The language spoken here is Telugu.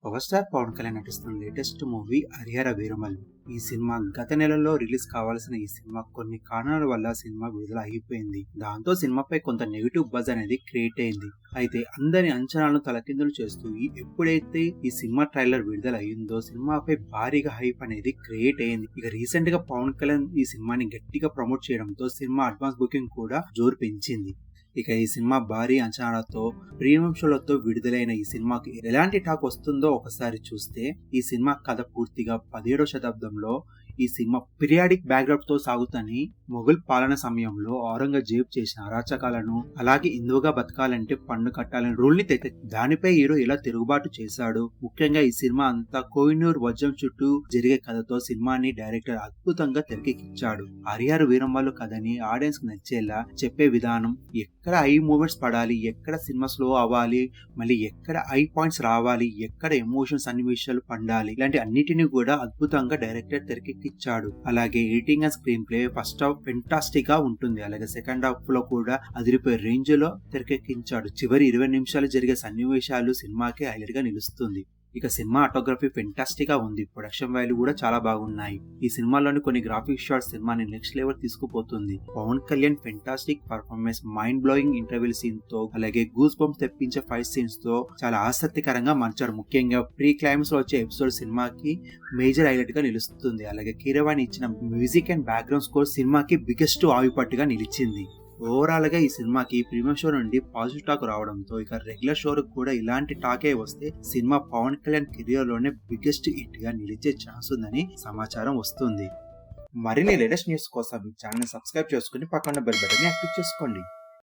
పవర్ స్టార్ పవన్ కళ్యాణ్ నటిస్తున్న లేటెస్ట్ మూవీ హరిహర వీరమల్లు. ఈ సినిమా గత నెలలో రిలీజ్ కావాల్సిన ఈ సినిమా కొన్ని కారణాల వల్ల సినిమా విడుదల అయిపోయింది. దాంతో సినిమాపై కొంత నెగిటివ్ బజ్ అనేది క్రియేట్ అయింది. అయితే అందరి అంచనాలను తలకిందులు చేస్తూ ఎప్పుడైతే ఈ సినిమా ట్రైలర్ విడుదల అయిందో సినిమాపై భారీగా హైప్ అనేది క్రియేట్ అయింది. ఇక రీసెంట్ గా పవన్ కళ్యాణ్ ఈ సినిమాని గట్టిగా ప్రమోట్ చేయడంతో సినిమా అడ్వాన్స్ బుకింగ్ కూడా జోరు పెంచింది. ఇక ఈ సినిమా భారీ అంచనాలతో ప్రీమియం షోలతో విడుదలైన ఈ సినిమాకి ఎలాంటి టాక్ వస్తుందో ఒకసారి చూస్తే, ఈ సినిమా కథ పూర్తిగా 17వ శతాబ్దంలో ఈ సినిమా పీరియాడిక్ బ్యాక్గ్రౌండ్ తో సాగుతని మొఘల్ పాలన సమయంలో ఔరంగజేబ్ చేసిన అరాచకాలను, అలాగే హిందువుగా బతకాలంటే పన్ను కట్టాలని రూల్ ని దానిపై హీరో ఎలా తిరుగుబాటు చేశాడు. ముఖ్యంగా ఈ సినిమా అంతా కోహినూర్ వజ్రం చుట్టూ జరిగే కథతో సినిమాని డైరెక్టర్ అద్భుతంగా తెరకెక్కించాడు. హరిహర వీరమల్లు కథని ఆడియన్స్ కి నచ్చేలా చెప్పే విధానం, ఎక్కడ ఐ మూమెంట్స్ పడాలి, ఎక్కడ సినిమా స్లో అవ్వాలి, మళ్ళీ ఎక్కడ ఐ పాయింట్స్ రావాలి, ఎక్కడ ఎమోషన్స్ సన్నివేశాలు పండాలి, ఇలాంటి అన్నిటిని కూడా అద్భుతంగా డైరెక్టర్ తెరకెక్కించాడు. అలాగే editing and screen play first half fantastic గా ఉంటుంది. అలాగే సెకండ్ హాఫ్ లో కూడా అదిరిపోయే రేంజ్ లో తెరకెక్కించాడు. చివరి 20 నిమిషాలు జరిగే సన్నివేశాలు సినిమాకి హైలైట్ గా నిలుస్తుంది. ఇక సినిమా ఆటోగ్రఫీ ఫెంటాస్టిక్ గా ఉంది. ప్రొడక్షన్ వాల్యూ కూడా చాలా బాగున్నాయి. ఈ సినిమాలోని కొన్ని గ్రాఫిక్ షాట్స్ సినిమాని నెక్స్ట్ లెవెల్ తీసుకుపోతుంది. Pawan Kalyan fantastic performance, mind blowing interval scene తో, అలాగే గూస్ బంప్స్ తెప్పించే ఫైట్ సీన్స్ తో చాలా ఆసక్తికరంగా మార్చారు. ముఖ్యంగా ప్రీ క్లైమాక్స్ లో వచ్చే ఎపిసోడ్ సినిమాకి మేజర్ హైలైట్ గా నిలుస్తుంది. అలాగే కీరవాణి ఇచ్చిన మ్యూజిక్ అండ్ బ్యాక్గ్రౌండ్ స్కోర్ సినిమాకి బిగ్గెస్ట్ ఆవిపట్టుగా నిలిచింది. ఓవరాల్ గా ఈ సినిమాకి ప్రీమియం షో నుండి పాజిటివ్ టాక్ రావడంతో ఇక రెగ్యులర్ షో కూడా ఇలాంటి టాకే వస్తే సినిమా పవన్ కళ్యాణ్ కెరియర్ లోనే బిగ్గెస్ట్ హిట్ గా నిలిచే ఛాన్స్ ఉందని సమాచారం వస్తుంది. మరిన్ని లేటెస్ట్ న్యూస్ కోసం ఈ ఛానల్ సబ్స్క్రైబ్ చేసుకుని పక్కన బెల్ బటన్ యాక్టివ్ చేసుకోండి.